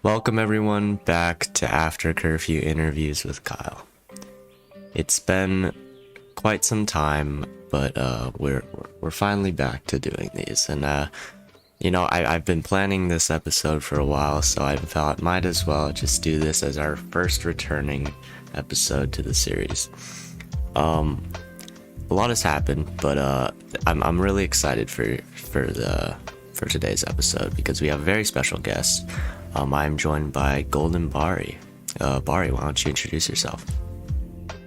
Welcome everyone back to After Curfew Interviews with Kyle. It's been quite some time, but we're finally back to doing these, and I've been planning this episode for a while, so I thought might as well just do this as our first returning episode to the series. A lot has happened, but I'm really excited for today's episode because we have a very special guest. I'm joined by Golden Bari. Bari, why don't you introduce yourself?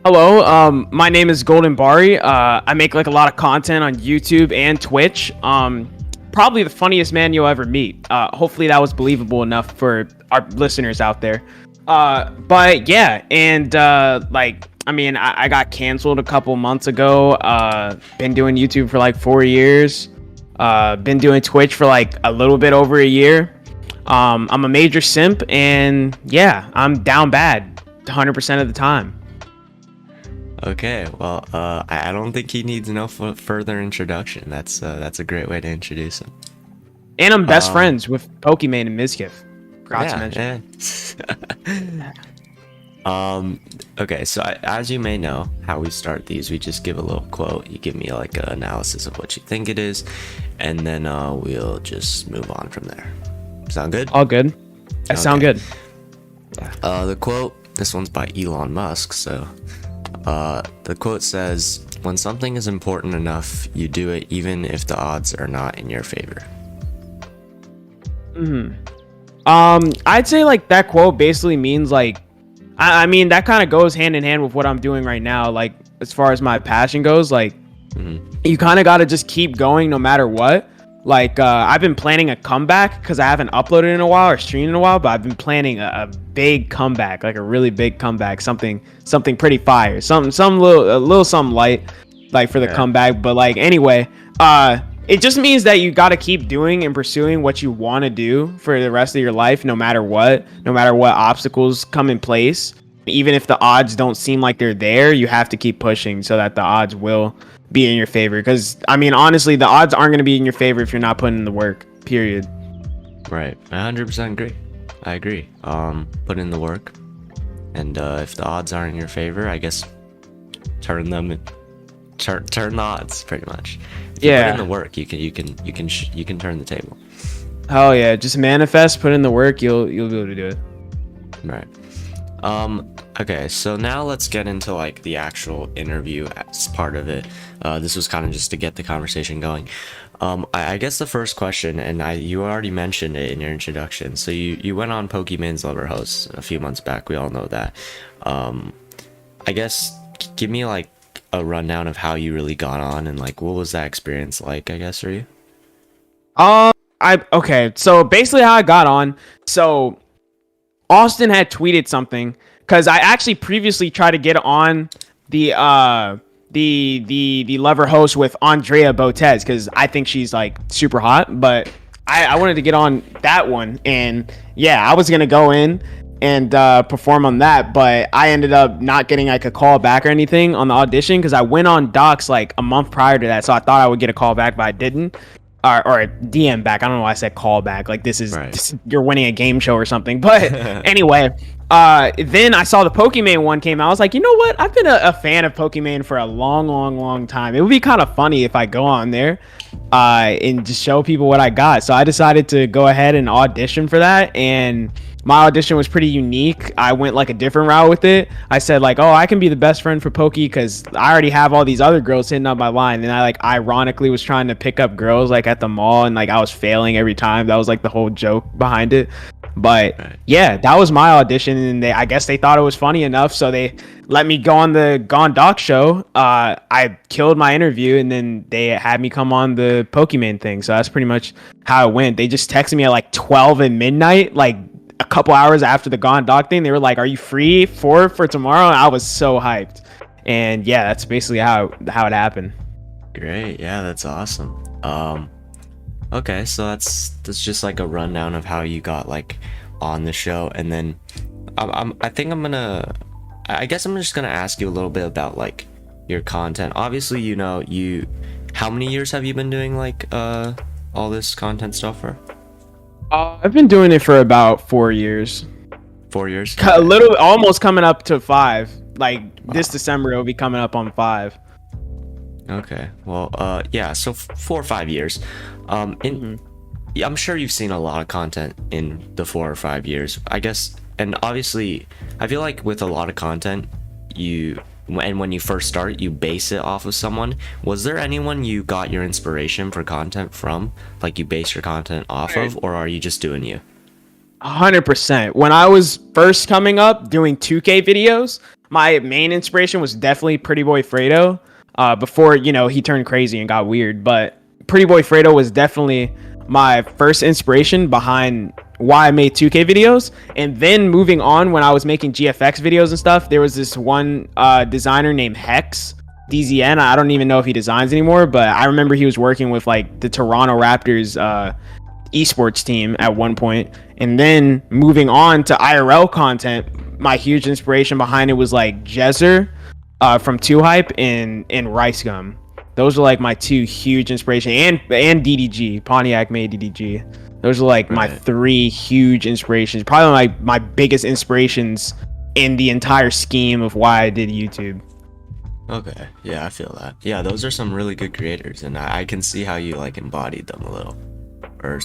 Hello, my name is Golden Bari. I make like a lot of content on YouTube and Twitch. Probably the funniest man you'll ever meet. Hopefully that was believable enough for our listeners out there. But yeah, and I got canceled a couple months ago. Been doing YouTube for like 4 years. Been doing Twitch for like a little bit over a year. I'm a major simp, and yeah, I'm down bad 100% of the time. Okay, well, I don't think he needs no further introduction. That's a great way to introduce him. And I'm best friends with Pokimane and Mizkif. Forgot to mention. Okay, so as you may know, how we start these, we just give a little quote. You give me like an analysis of what you think it is, and then we'll just move on from there. Sound good? All good. That sound good. The quote, this one's by Elon Musk, so the quote says, "When something is important enough, you do it even if the odds are not in your favor." I'd say like that quote basically means like, I mean, that kind of goes hand in hand with what I'm doing right now. Like, as far as my passion goes, like, you kind of got to just keep going no matter what. Like, I've been planning a comeback because I haven't uploaded in a while or streamed in a while, but I've been planning a big comeback, like a really big comeback, something pretty fire, a little something light, like for the comeback. But like, anyway, it just means that you got to keep doing and pursuing what you want to do for the rest of your life, no matter what obstacles come in place. Even if the odds don't seem like they're there, you have to keep pushing so that the odds will be in your favor. Because, I mean, honestly, the odds aren't going to be in your favor if you're not putting in the work, period. Right. I 100% agree. I agree. Put in the work. And if the odds aren't in your favor, I guess turn the odds, pretty much. If you put in the work, you can turn the table. Oh yeah, just manifest, put in the work, you'll be able to do it. Right. Okay, so now let's get into like the actual interview as part of it. This was kind of just to get the conversation going. I guess the first question, and you already mentioned it in your introduction. So you went on Pokimane's Lover Host a few months back. We all know that. I guess give me like a rundown of how you really got on and like what was that experience like, I guess, for you? Okay, so basically how I got on. So Austin had tweeted something because I actually previously tried to get on the Lover Host with Andrea Botez because I think she's like super hot, but I wanted to get on that one, and yeah, I was gonna go in and perform on that, but I ended up not getting like a call back or anything on the audition because I went on Docs like a month prior to that, so I thought I would get a call back, but I didn't. Or a DM back. I don't know why I said call back. Like this is you're winning a game show or something. But anyway, then I saw the Pokimane one came out. I was like, you know what? I've been a fan of Pokimane for a long time. It would be kind of funny if I go on there and just show people what I got. So I decided to go ahead and audition for that, and my audition was pretty unique. I went like a different route with it. I said like, oh, I can be the best friend for Pokey because I already have all these other girls hitting up my line. And I like ironically was trying to pick up girls like at the mall, and like I was failing every time. That was like the whole joke behind it. But yeah, that was my audition, and I guess they thought it was funny enough, so they let me go on the Doc show. I killed my interview, and then they had me come on the Pokimane thing. So that's pretty much how it went. They just texted me at like 12 at midnight, like a couple hours after the Gone Doc thing. They were like, "Are you free for tomorrow?" And I was so hyped. And yeah, that's basically how it happened. Great. Yeah, that's awesome. Okay, so that's just like a rundown of how you got like on the show, and then I guess I'm just gonna ask you a little bit about like your content. Obviously, how many years have you been doing like all this content stuff for? I've been doing it for about 4 years. 4 years? A little, almost coming up to 5. Like this December, it'll be coming up on 5. Okay. Well, yeah. So 4 or 5 years. Yeah, I'm sure you've seen a lot of content in the 4 or 5 years, I guess. And obviously, I feel like with a lot of content, when you first start, you base it off of someone. Was there anyone you got your inspiration for content from? Like you base your content off of, or are you just doing you? 100%. When I was first coming up doing 2K videos, my main inspiration was definitely Pretty Boy Fredo. Before he turned crazy and got weird, but Pretty Boy Fredo was definitely my first inspiration behind why I made 2K videos. And then moving on, when I was making GFX videos and stuff, there was this one designer named Hex DZN. I don't even know if he designs anymore, but I remember he was working with like the Toronto Raptors esports team at one point. And then moving on to IRL content, my huge inspiration behind it was like Jezzer from 2Hype and Rice Gum. Those are like my 2 huge inspirations, and DDG, Pontiac made DDG. Those are like my 3 huge inspirations. Probably my biggest inspirations in the entire scheme of why I did YouTube. Okay, yeah, I feel that. Yeah, those are some really good creators, and I can see how you like embodied them a little, or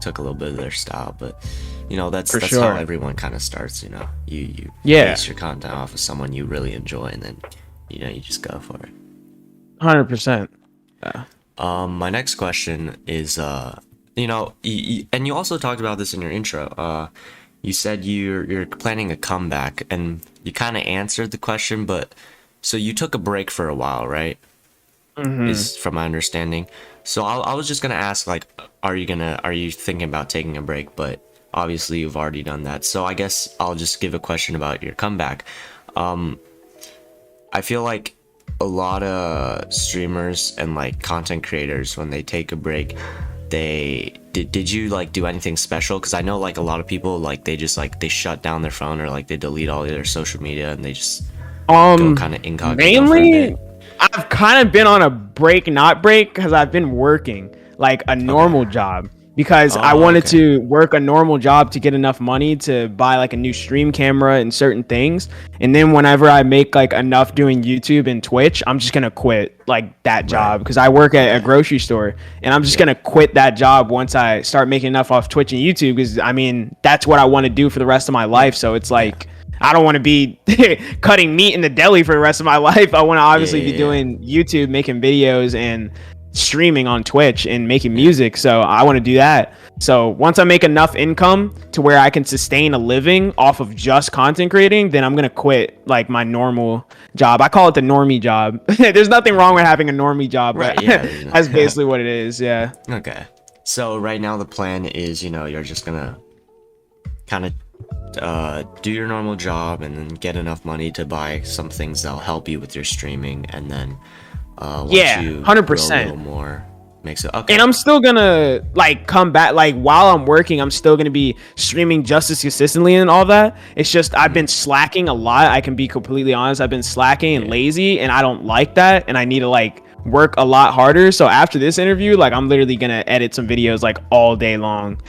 took a little bit of their style. But that's sure. how everyone kind of starts. You base your content off of someone you really enjoy, and then you just go for it. 100%. My next question is, and you also talked about this in your intro. You said you're planning a comeback, and you kind of answered the question, but so you took a break for a while, right? Is from my understanding. So I was just gonna ask, like, are you thinking about taking a break? But obviously you've already done that. So I guess I'll just give a question about your comeback. I feel like a lot of streamers and like content creators, when they take a break, did you like do anything special? Because I know like a lot of people, like they just like they shut down their phone, or like they delete all of their social media, and they just go kind of incognito. Mainly I've kind of been on a not break because I've been working like a normal job, because I wanted to work a normal job to get enough money to buy like a new stream camera and certain things. And then whenever I make like enough doing YouTube and Twitch, I'm just going to quit like that job, because I work at a grocery store, and I'm just going to quit that job once I start making enough off Twitch and YouTube, because I mean, that's what I want to do for the rest of my life. So it's like, I don't want to be cutting meat in the deli for the rest of my life. I want to obviously be doing YouTube, making videos, and streaming on Twitch and making music. So I want to do that. So once I make enough income to where I can sustain a living off of just content creating, then I'm going to quit like my normal job. I call it the normie job. There's nothing wrong with having a normie job, but that's basically what it is. Yeah. Okay. So right now the plan is, you're just going to kind of do your normal job and then get enough money to buy some things that'll help you with your streaming, and then once you 100%. grow a little more, makes it okay. And I'm still gonna like come back, like while I'm working, I'm still gonna be streaming just as consistently and all that. It's just I've been slacking a lot. I can be completely honest. I've been slacking and lazy, and I don't like that, and I need to like work a lot harder. So after this interview, like I'm literally gonna edit some videos like all day long.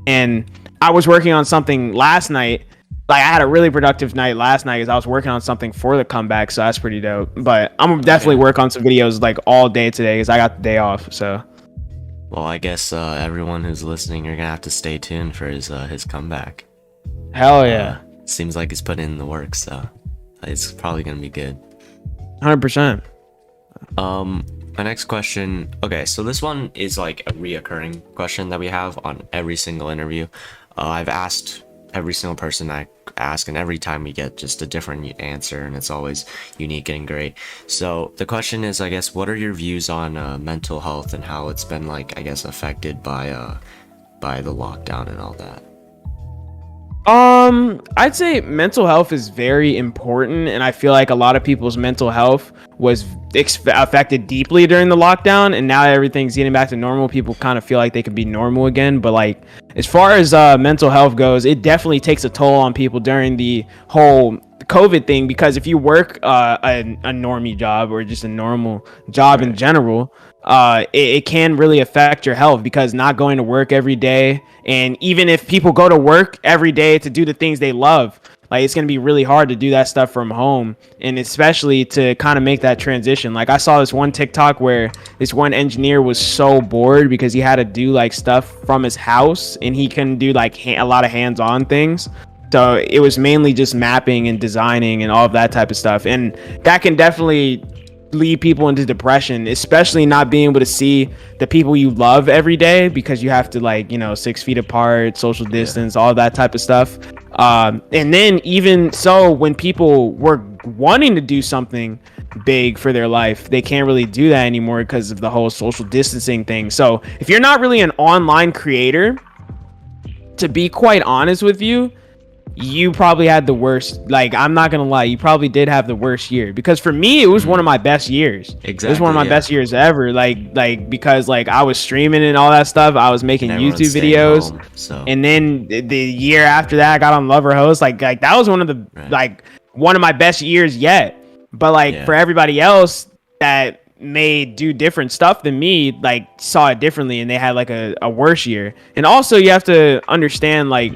And I was working on something last night. Like I had a really productive night last night because I was working on something for the comeback, so that's pretty dope. But I'm gonna definitely work on some videos like all day today because I got the day off. So, well, I guess everyone who's listening, you're gonna have to stay tuned for his comeback. Hell yeah! Seems like he's putting in the work, so it's probably gonna be good. 100%. My next question. Okay, so this one is like a reoccurring question that we have on every single interview. I've asked every single person I ask, and every time we get just a different answer, and it's always unique and great. So the question is, I guess, what are your views on mental health and how it's been, like, I guess, affected by the lockdown and all that? I'd say mental health is very important, and I feel like a lot of people's mental health was affected deeply during the lockdown, and now everything's getting back to normal. People kind of feel like they could be normal again, but like as far as mental health goes, it definitely takes a toll on people during the whole COVID thing, because if you work a normie job or just a normal job in general, it can really affect your health, because not going to work every day, and even if people go to work every day to do the things they love, like it's going to be really hard to do that stuff from home, and especially to kind of make that transition. Like I saw this one TikTok where this one engineer was so bored because he had to do like stuff from his house, and he couldn't do like a lot of hands-on things. So it was mainly just mapping and designing and all of that type of stuff. And that can definitely lead people into depression, especially not being able to see the people you love every day, because you have to, like, 6 feet apart, social distance, all that type of stuff. And then even so, when people were wanting to do something big for their life, they can't really do that anymore because of the whole social distancing thing. So if you're not really an online creator, to be quite honest with you, you probably had the worst. Like, I'm not gonna lie, you probably did have the worst year, because for me it was one of my best years. Exactly, it was one of my best years ever, like because like I was streaming and all that stuff, I was making YouTube videos home, so. And then the year after that I got on Lover Host, like that was one of the like one of my best years yet. But like for everybody else that may do different stuff than me, like saw it differently, and they had like a worse year. And also you have to understand, like,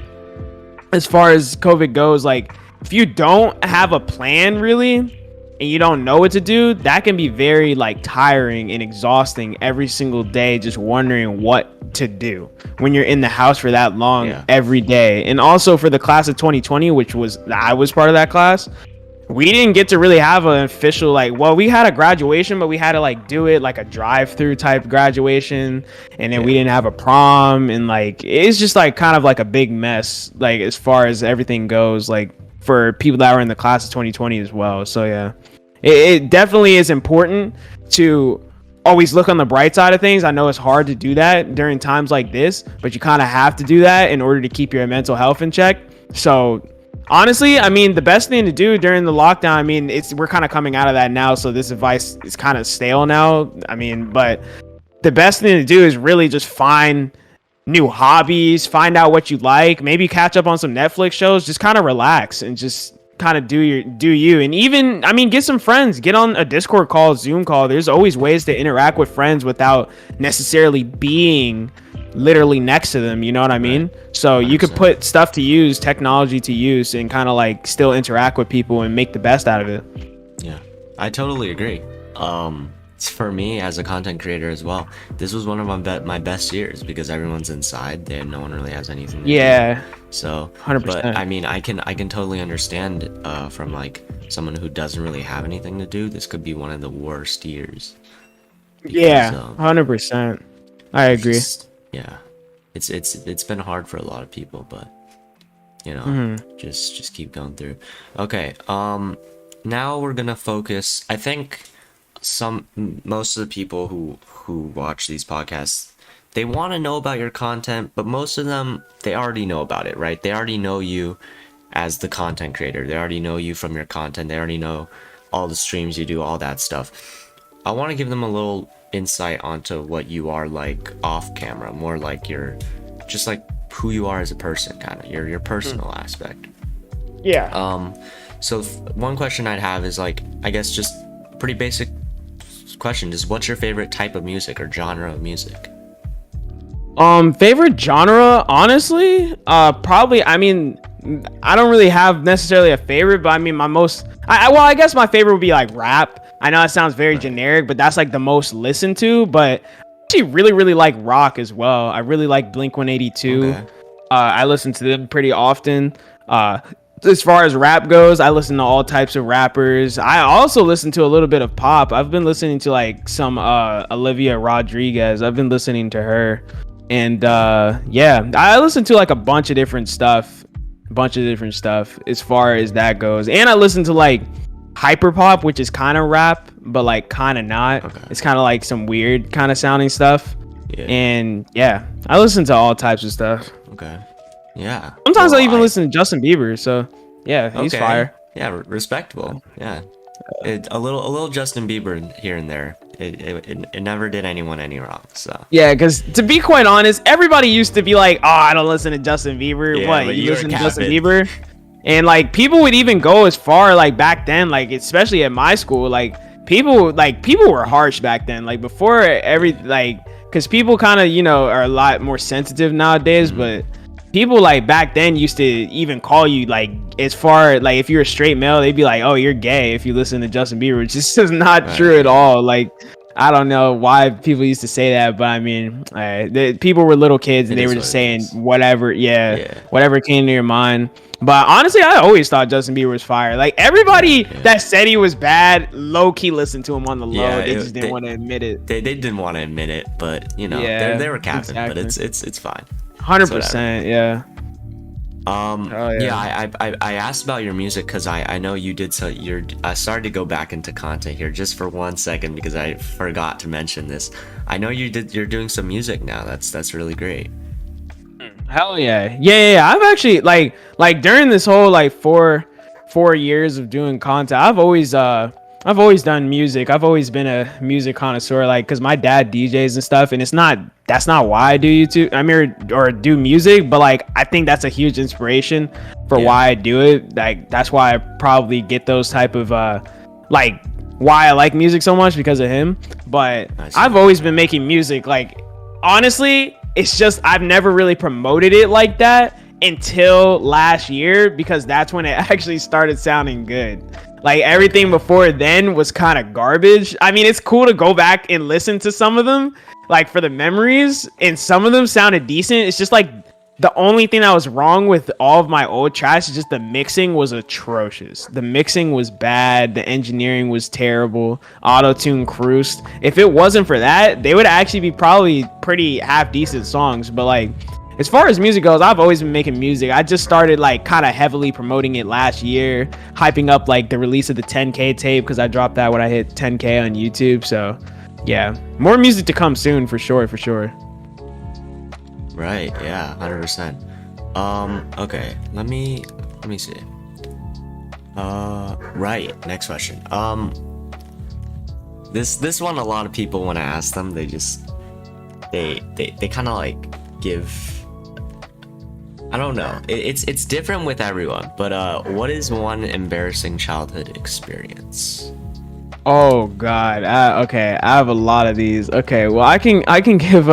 as far as COVID goes, like if you don't have a plan really and you don't know what to do, that can be very like tiring and exhausting every single day, just wondering what to do when you're in the house for that long every day. And also for the class of 2020, which I was part of that class, we didn't get to really have an official, like, well, we had a graduation, but we had to like do it like a drive-through type graduation, and then we didn't have a prom, and like it's just like kind of like a big mess, like as far as everything goes, like for people that were in the class of 2020 as well. So yeah, it definitely is important to always look on the bright side of things. I know it's hard to do that during times like this, but you kind of have to do that in order to keep your mental health in check. So honestly, I mean, the best thing to do during the lockdown, I mean, we're kind of coming out of that now, so this advice is kind of stale now. I mean, but the best thing to do is really just find new hobbies, find out what you like, maybe catch up on some Netflix shows, just kind of relax and just kind of do you. And even, I mean, get some friends, get on a Discord call, Zoom call. There's always ways to interact with friends without necessarily being literally next to them, you know what I mean? So 100%. You could put stuff to use, technology to use, and kind of like still interact with people and make the best out of it. Yeah, I totally agree. For me as a content creator as well, this was one of my best years, because everyone's inside and no one really has anything to do. So 100%. But I mean, I can totally understand from like someone who doesn't really have anything to do, this could be one of the worst years. Because, 100%. I agree. It's been hard for a lot of people, but just keep going through. Okay, now we're gonna focus. I think most of the people who watch these podcasts, they want to know about your content, but most of them, they already know about it, right? They already know you as the content creator. They already know you from your content. They already know all the streams you do, all that stuff. I want to give them a little insight onto what you are like off camera, more like just like who you are as a person, kind of your personal aspect. So one question I'd have is, like, I guess just pretty basic question, is what's your favorite type of music or genre of music? Favorite genre, honestly, probably, I mean, I don't really have necessarily a favorite, but I mean, I guess my favorite would be like rap. I know it sounds very generic, but that's like the most listened to. But I actually really like rock as well. I really like Blink-182. Okay. I listen to them pretty often. As far as rap goes, I listen to all types of rappers. I also listen to a little bit of pop. I've been listening to like some Olivia Rodriguez. I've been listening to her. And I listen to like a bunch of different stuff as far as that goes. And I listen to like hyperpop, which is kind of rap, but like kind of not. Okay. It's kind of like some weird kind of sounding stuff. And I listen to all types of stuff. Okay. Yeah. Sometimes I even listen to Justin Bieber. So he's fire. Yeah, respectable. Yeah. A little Justin Bieber here and there. It never did anyone any wrong. So because to be quite honest, everybody used to be like, "Oh, I don't listen to Justin Bieber." Yeah, what, you listen to Justin Bieber? And like people would even go as far, like back then, like especially at my school, like people were harsh back then. Like before every like, because people kind of are a lot more sensitive nowadays, but people like back then used to even call you like, as far like if you're a straight male, they'd be like, oh, you're gay if you listen to Justin Bieber, which is just not true at all. Like I don't know why people used to say that, but I mean, people were little kids and they were just saying whatever, whatever came to your mind. But honestly, I always thought Justin Bieber was fire. Like everybody that said he was bad, low key listened to him on the low. They just didn't want to admit it. They didn't want to admit it, but they were capping. Exactly. But it's fine. 100%, yeah. I asked about your music because I know you did. So I started to go back into content here just for 1 second because I forgot to mention this. I know you're doing some music now. That's really great. Hell yeah. I've actually like during this whole like four years of doing content, I've always done music. I've always been a music connoisseur, like because my dad DJs and stuff, and that's not why I do YouTube. I mean, or do music, but like I think that's a huge inspiration for why I do it. Like that's why I probably get those type of like why I like music so much, because of him. But I've always been making music. Like honestly, it's just I've never really promoted it like that until last year, because that's when it actually started sounding good. Like everything before then was kind of garbage. I mean, it's cool to go back and listen to some of them, like for the memories, and some of them sounded decent. It's just like the only thing that was wrong with all of my old tracks is just the mixing was atrocious. The mixing was bad. The engineering was terrible. Auto-tune cruised. If it wasn't for that, they would actually be probably pretty half decent songs. But like, as far as music goes, I've always been making music. I just started like kind of heavily promoting it last year, hyping up like the release of the 10K tape, because I dropped that when I hit 10K on YouTube. So yeah, more music to come soon for sure. Right, yeah, 100%. Okay, let me see. Right, next question. This one, a lot of people, when I ask them, they kind of like give, I don't know. It's different with everyone, but what is one embarrassing childhood experience? Oh God. Okay, I have a lot of these. Okay, well I can give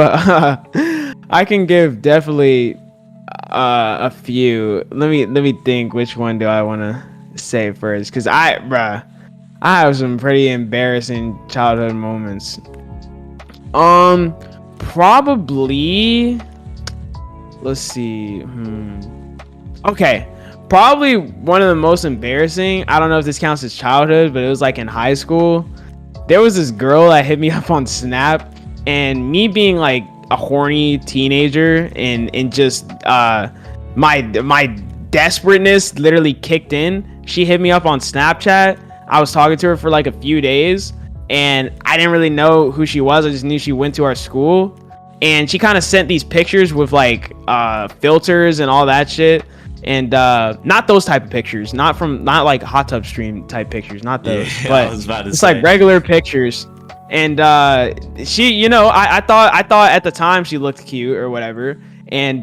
I can give definitely a few. Let me think, which one do I want to say first, because I have some pretty embarrassing childhood moments. Probably, let's see. Okay, probably one of the most embarrassing, I don't know if this counts as childhood, but it was like in high school. There was this girl that hit me up on Snap, and me being like a horny teenager and just my desperateness literally kicked in. She hit me up on Snapchat. I was talking to her for like a few days, and I didn't really know who she was. I just knew she went to our school, and she kind of sent these pictures with like filters and all that shit. And not those type of pictures, not like hot tub stream type pictures, not those, but it's like regular pictures. And she, I thought at the time she looked cute or whatever, and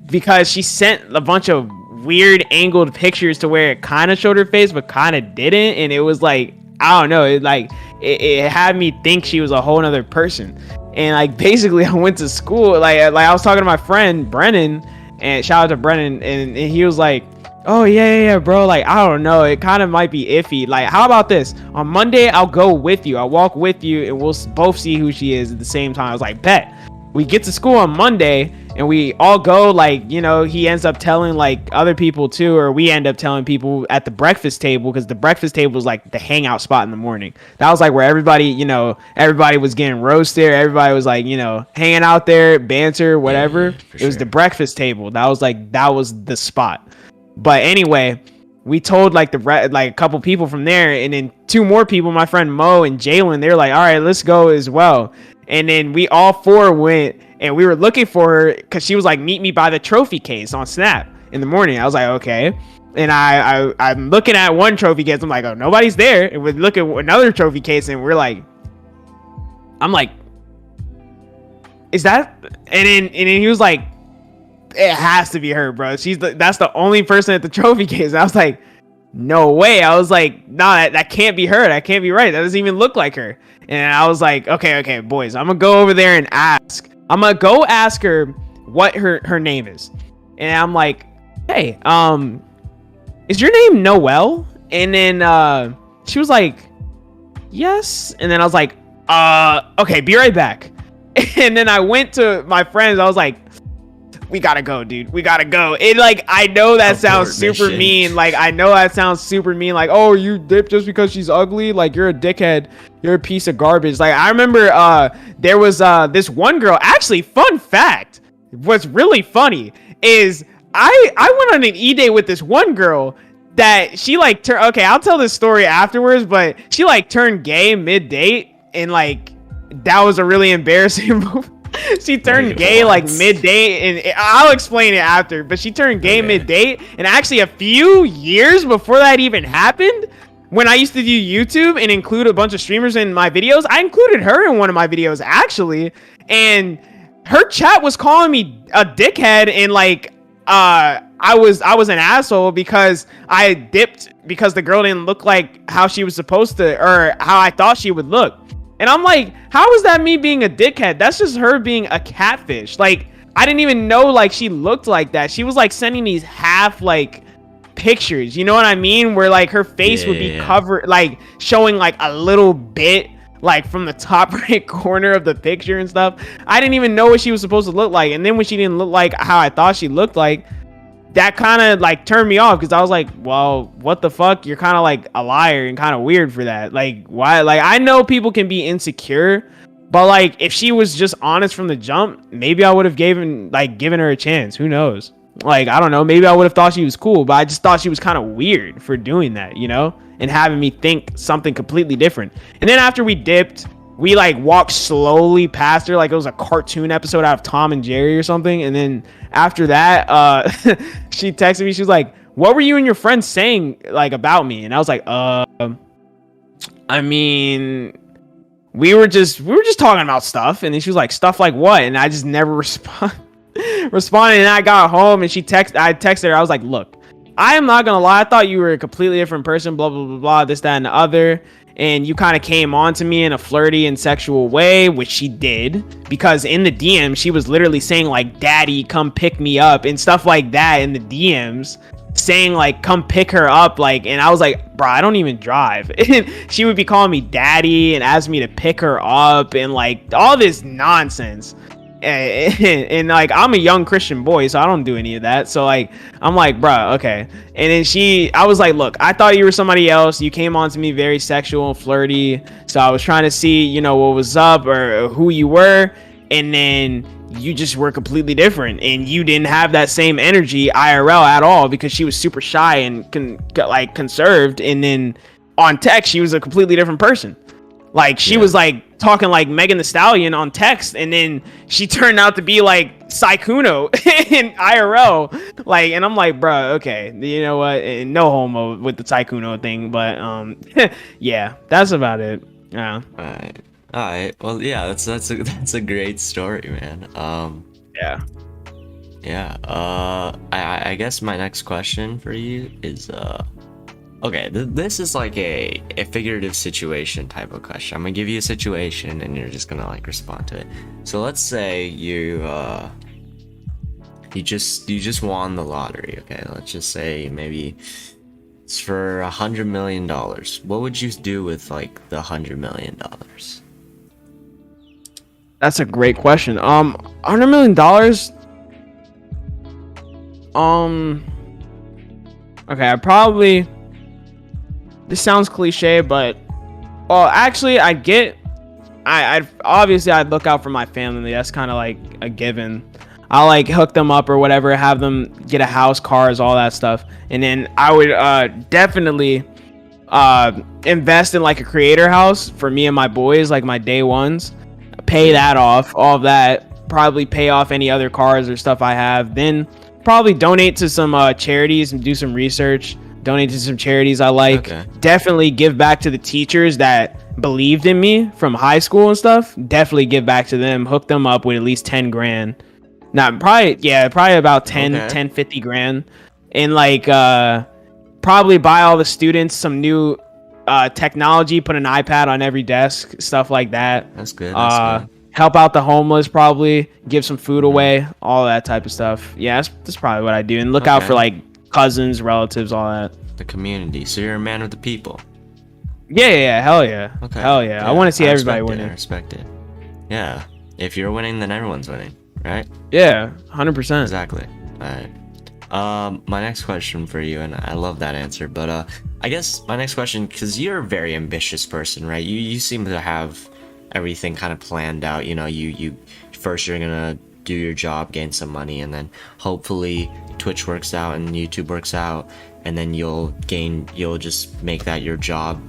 because she sent a bunch of weird angled pictures to where it kind of showed her face but kind of didn't, and it was like, I don't know, it had me think she was a whole nother person. And like basically I went to school, like I was talking to my friend Brennan, and shout out to Brennan, and he was like, oh yeah, bro, like I don't know, it kind of might be iffy. Like, how about this, on Monday I'll go with you, I'll walk with you, and we'll both see who she is at the same time. I was like, bet. We get to school on Monday and we all go, like, he ends up telling like other people too, or we end up telling people at the breakfast table, because the breakfast table was like the hangout spot in the morning. That was like where everybody was getting roasted, everybody was like, hanging out there, banter, whatever. It was the breakfast table. That was the spot. But anyway, we told like a couple people from there, and then two more people, my friend Mo and Jalen, they're like, all right, let's go as well. And then we all four went, and we were looking for her because she was like, meet me by the trophy case on Snap in the morning. I was like, okay. And I'm looking at one trophy case. I'm like, oh, nobody's there. And we look at another trophy case, and I'm like, is that? And then he was like, it has to be her, bro. That's the only person at the trophy case. And I was like, no way. I was like, nah, that can't be her. That can't be right. That doesn't even look like her. And I was like, okay, boys, I'm gonna go over there and ask. I'm gonna go ask her what her name is. And I'm like, hey, is your name Noelle? And then she was like, yes. And then I was like, okay, be right back. And then I went to my friends. I was like, we gotta go, dude. We gotta go. It like, I know that sounds super mean. Like, I know that sounds super mean. Like, oh, you dip just because she's ugly? Like, you're a dickhead. You're a piece of garbage. Like, I remember there was this one girl. Actually, fun fact, what's really funny is I went on an e-date with this one girl that she like okay, I'll tell this story afterwards, but she like turned gay mid-date, and like that was a really embarrassing move. She turned gay like mid-date, and I'll explain it after, but she turned gay mid-date, and actually a few years before that even happened, when I used to do YouTube and include a bunch of streamers in my videos, I included her in one of my videos actually, and her chat was calling me a dickhead, and like I was an asshole because I dipped because the girl didn't look like how she was supposed to, or how I thought she would look. And I'm like, how is that me being a dickhead? That's just her being a catfish. Like, I didn't even know like she looked like that. She was like sending these half like pictures, you know what I mean? Where like her face would be covered, like showing like a little bit like from the top right corner of the picture and stuff. I didn't even know what she was supposed to look like. And then when she didn't look like how I thought she looked like, that kind of like turned me off, because I was like, well, what the fuck? You're kind of like a liar and kind of weird for that. Like, why? Like, I know people can be insecure, but like if she was just honest from the jump, maybe I would have given her a chance. Who knows? Like, I don't know, maybe I would have thought she was cool, but I just thought she was kind of weird for doing that, you know, and having me think something completely different. And then after we dipped, we like walked slowly past her like it was a cartoon episode out of Tom and Jerry or something. And then after that, she texted me. She was like, what were you and your friends saying like about me? And I was like, I mean, we were just talking about stuff. And then she was like, stuff like what? And I just never responded. And I got home and I texted her. I was like, look, I am not gonna lie, I thought you were a completely different person, blah blah blah blah, this, that, and the other. And you kind of came on to me in a flirty and sexual way, which she did, because in the DM she was literally saying like, daddy, come pick me up and stuff like that in the DMs, saying like, come pick her up. Like, and I was like, bro, I don't even drive. And she would be calling me daddy and ask me to pick her up and like all this nonsense. And like, I'm a young Christian boy, so I don't do any of that. So like, I'm like, bruh, okay. And then I was like, look, I thought you were somebody else. You came on to me very sexual and flirty, so I was trying to see, you know, what was up or who you were. And then you just were completely different, and you didn't have that same energy IRL at all, because she was super shy and conserved. And then on text, she was a completely different person. Like, she was like talking like Megan Thee Stallion on text, and then she turned out to be like Saikuno in IRL. Like, and I'm like, bro, okay, you know what? And no homo with the Saikuno thing, but yeah, that's about it. Yeah. All right. Well, yeah, that's a great story, man. Yeah. I guess my next question for you is okay, this is like a figurative situation type of question. I'm gonna give you a situation and you're just gonna like respond to it. So let's say you just won the lottery, okay? Let's just say maybe it's for $100 million. What would you do with like the $100 million? That's a great question. $100 million. Okay, this sounds cliche, but well, actually, I'd obviously I'd look out for my family. That's kind of like a given. I'll like hook them up or whatever, have them get a house, cars, all that stuff, and then I would definitely invest in like a creator house for me and my boys, like my day ones. Pay that off, all of that. Probably pay off any other cars or stuff I have. Then probably donate to some charities and do some research. Donate to some charities I like. Okay. Definitely give back to the teachers that believed in me from high school and stuff. Definitely give back to them. Hook them up with at least 10 grand. Probably about 10, okay. 10, 50 grand. And like, probably buy all the students some new technology, put an iPad on every desk, stuff like that. That's good. That's good. Help out the homeless, probably give some food away, all that type of stuff. Yeah, that's probably what I do. And look out for like cousins, relatives, all that. The community. So you're a man of the people. Yeah, hell yeah. Okay. Hell yeah. I want to see everybody winning. I respect it. Yeah. If you're winning, then everyone's winning, right? Yeah, 100%. Exactly. All right. My next question for you, and I love that answer, but I guess my next question, because you're a very ambitious person, right? You seem to have everything kind of planned out. You know, you first you're gonna do your job, gain some money, and then hopefully Twitch works out and YouTube works out, and then you'll just make that your job.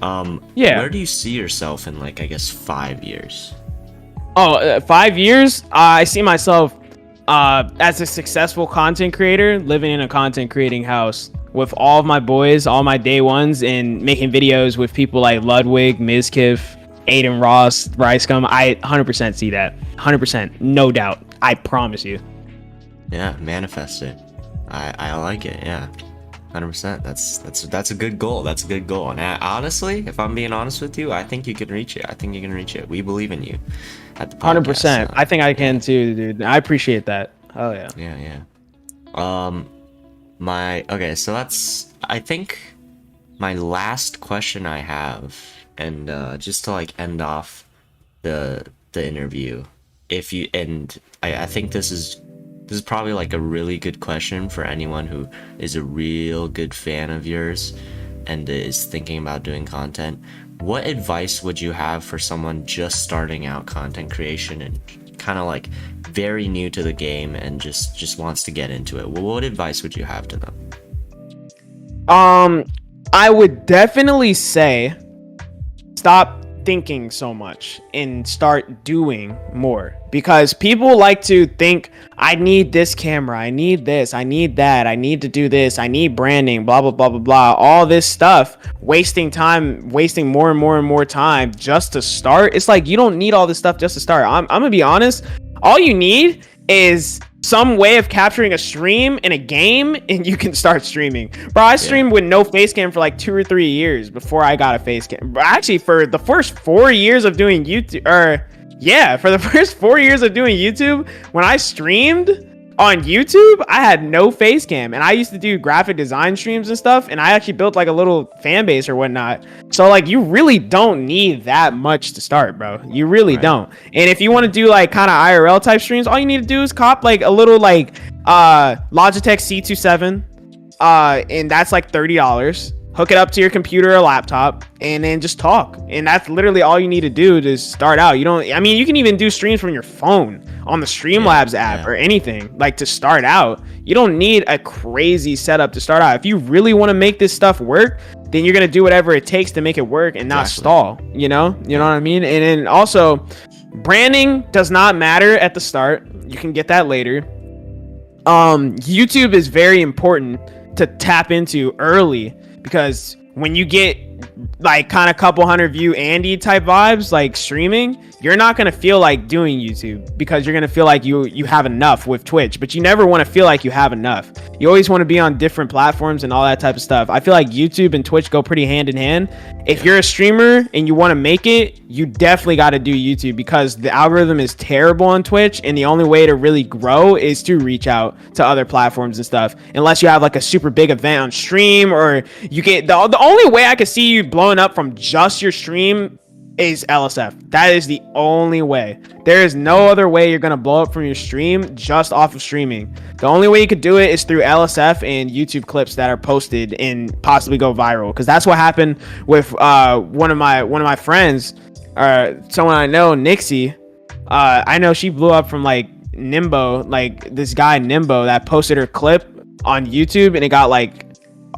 Where do you see yourself in, like, I guess 5 years? 5 years? I see myself as a successful content creator, living in a content creating house with all of my boys, all my day ones, and making videos with people like Ludwig, Mizkif, Aiden Ross, Ricegum. I 100% see that. 100%. No doubt. I promise you. Yeah, manifest it. I like it. Yeah. 100%. That's a good goal. That's a good goal. And honestly, if I'm being honest with you, I think you can reach it. We believe in you at the podcast. 100%. I think I can too, dude. I appreciate that. Oh yeah. Yeah. So that's, I think, my last question I have, and just to like end off the interview, I think this is probably like a really good question for anyone who is a real good fan of yours and is thinking about doing content. What advice would you have for someone just starting out content creation and kind of like very new to the game and just wants to get into it? What advice would you have to them? I would definitely say stop thinking so much and start doing more, because people like to think, I need this camera, I need this, I need that, I need to do this, I need branding, blah blah blah blah blah, all this stuff, wasting more and more time just to start. It's like, you don't need all this stuff just to start. I'm gonna be honest, all you need is some way of capturing a stream in a game, and you can start streaming. Bro, I streamed with no face cam for like 2 or 3 years before I got a face cam. Actually, for the first 4 years of doing YouTube, when I streamed on YouTube, I had no face cam, and I used to do graphic design streams and stuff, and I actually built like a little fan base or whatnot. So like, you really don't need that much to start, bro. You really don't. And if you want to do like kind of IRL type streams, all you need to do is cop like a little like Logitech C27, and that's like $30. Hook it up to your computer or laptop, and then just talk. And that's literally all you need to do to start out. You can even do streams from your phone on the Streamlabs app or anything, like, to start out. You don't need a crazy setup to start out. If you really want to make this stuff work, then you're going to do whatever it takes to make it work and not stall, you know what I mean? And then also, branding does not matter at the start. You can get that later. YouTube is very important to tap into early, because when you get like kind of couple hundred view Andy type vibes, like streaming, you're not going to feel like doing YouTube, because you're going to feel like you have enough with Twitch, but you never want to feel like you have enough. You always want to be on different platforms and all that type of stuff. I feel like YouTube and Twitch go pretty hand in hand. If you're a streamer and you want to make it, you definitely got to do YouTube, because the algorithm is terrible on Twitch, and the only way to really grow is to reach out to other platforms and stuff, unless you have like a super big event on stream, or you get the only way I could see you blowing up from just your stream is LSF. That is the only way. There is no other way you're gonna blow up from your stream just off of streaming. The only way you could do it is through LSF and YouTube clips that are posted and possibly go viral, because that's what happened with one of my friends, someone I know, Nixie. I know she blew up from like Nimbo, like this guy Nimbo that posted her clip on YouTube, and it got like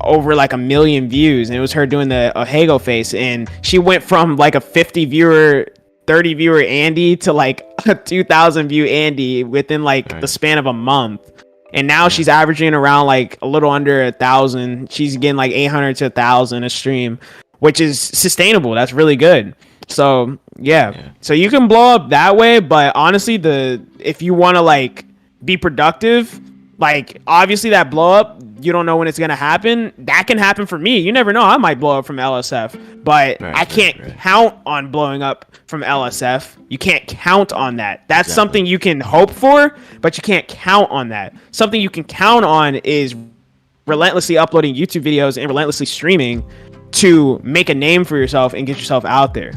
over like 1 million views, and it was her doing the Ohego face, and she went from like a 50 viewer, 30 viewer Andy to like a 2,000 view Andy within like the span of a month. And now she's averaging around like a little under 1,000. She's getting like 800 to 1,000 a stream, which is sustainable. That's really good. So yeah. So you can blow up that way, but honestly, if you want to like be productive, Like, obviously that blow up, you don't know when it's gonna happen. That can happen for me. You never know. I might blow up from LSF, but I can't count on blowing up from LSF. You can't count on that. That's something you can hope for, but you can't count on that. Something you can count on is relentlessly uploading YouTube videos and relentlessly streaming to make a name for yourself and get yourself out there.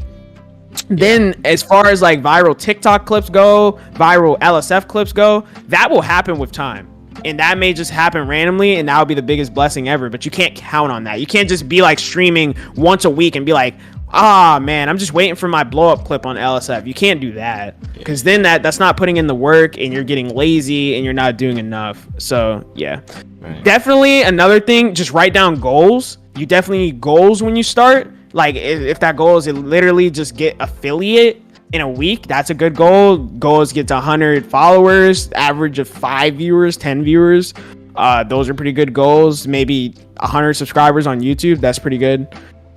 Then as far as like viral TikTok clips go, viral LSF clips go, that will happen with time. And that may just happen randomly, and that would be the biggest blessing ever. But you can't count on that. You can't just be like streaming once a week and be like, man, I'm just waiting for my blow up clip on LSF. You can't do that, because then that's not putting in the work, and you're getting lazy and you're not doing enough. So yeah, definitely another thing, just write down goals. You definitely need goals when you start. Like if that goal is to literally just get affiliate in a week, that's a good goal. Goal is to get to 100 followers, average of 5 viewers, 10 viewers. Those are pretty good goals. Maybe 100 subscribers on YouTube. That's pretty good.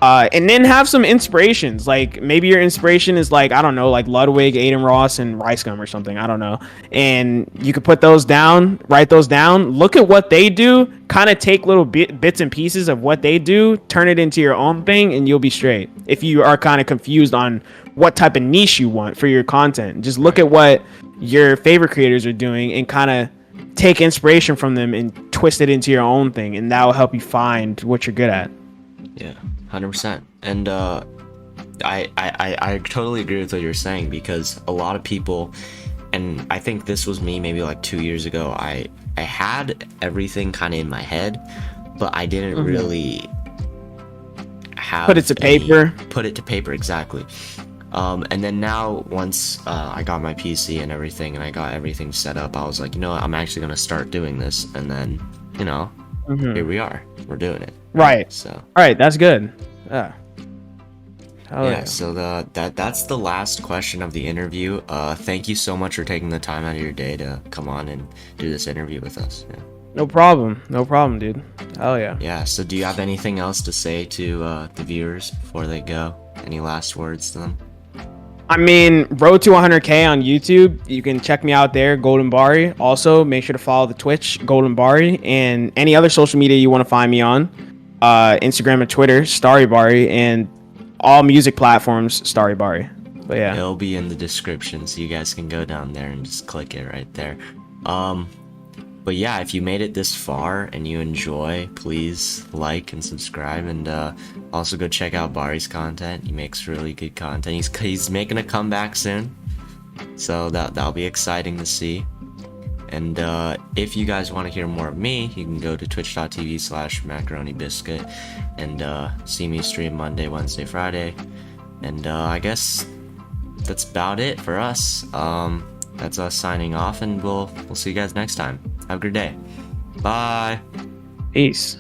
And then have some inspirations. Like maybe your inspiration is like, I don't know, like Ludwig, Aiden Ross, and Rice Gum or something. I don't know. And you could put those down, write those down, look at what they do, kind of take little bits and pieces of what they do, turn it into your own thing, and you'll be straight. If you are kind of confused on what type of niche you want for your content, just look at what your favorite creators are doing and kind of take inspiration from them and twist it into your own thing, and that will help you find what you're good at. Yeah, 100%. And I totally agree with what you're saying, because a lot of people, and I think this was me maybe like 2 years ago, I had everything kind of in my head, but I didn't really have put it to paper. Put it to paper, exactly. And then now, once I got my PC and everything, and I got everything set up, I was like, you know what, I'm actually going to start doing this. And then, you know, here we are. We're doing it. Right. So. All right, that's good. Yeah. So that's the last question of the interview. Thank you so much for taking the time out of your day to come on and do this interview with us. Yeah. No problem, dude. Hell yeah. Yeah. So do you have anything else to say to the viewers before they go? Any last words to them? I mean, road to 100K on YouTube. You can check me out there, Golden Bari. Also, make sure to follow the Twitch, Golden Bari, and any other social media you want to find me on. Instagram and Twitter, Starry Bari, and all music platforms, Starry Bari. But yeah, it'll be in the description, so you guys can go down there and just click it right there. But yeah, if you made it this far and you enjoy, please like and subscribe, and also go check out Bari's content. He makes really good content. He's making a comeback soon, so that'll be exciting to see. And if you guys want to hear more of me, you can go to twitch.tv/macaronibiscuit and see me stream Monday, Wednesday, Friday. And I guess that's about it for us. That's us signing off, and we'll see you guys next time. Have a good day. Bye. Peace.